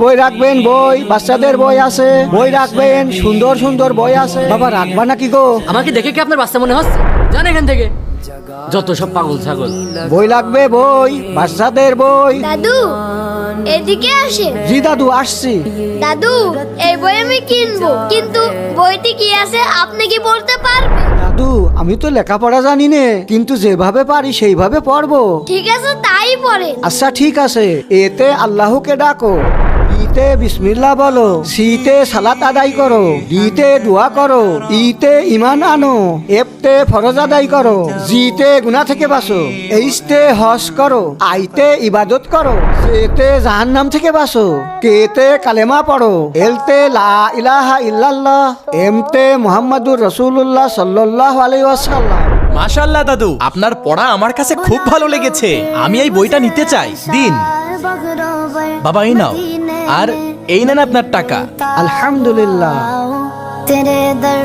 বই রাখবেন, বই বাচ্চাদের বই আছে, বই রাখবেন, সুন্দর সুন্দর বই আছে। বাবা রাখবা নাকি গো? আমাকে দেখে কি আপনার বাচ্চা মনে হচ্ছে? যান এখান থেকে, যত সব পাগল ছাগল। বই লাগবে, বই, বাচ্চাদের বই। দাদু এদিকে আসে। জি দাদু আসছি। দাদু এই বই আমি কিনবো, কিন্তু বইতে কি আছে আপনি কি বলতে পারবেন? দাদু আমি তো লেখাপড়া জানি নে, কিন্তু যেভাবে পারি সেইভাবে পড়বো। ঠিক আছে তাই পড়েন। আচ্ছা ঠিক আছে। এতে আল্লাহকে ডাকো, ইতে বিসমিল্লাহ বলো, সিতে সালাত আদায় করো, ডিতে দোয়া করো, ইতে ইমান আনো, এফতে ফরজ আদায় করো, জিতে গুনাহ থেকে বাঁচো, এইচতে হজ করো, আইতে ইবাদত করো, জেতে জাহান্নাম থেকে বাঁচো, কেতে কালেমা পড়ো, এলতে লা ইলাহা ইল্লাল্লাহ, এমতে মুহাম্মাদুর রাসূলুল্লাহ সাল্লাল্লাহু আলাইহি ওয়াসাল্লাম। মাশাআল্লাহ দাদু, আপনার পড়া আমার কাছে খুব ভালো লেগেছে। আমি এই বইটা নিতে চাই। দিন বাবা, এই নাও, আর এই নেন আপনার টাকা। আলহামদুলিল্লাহ। তেরে দর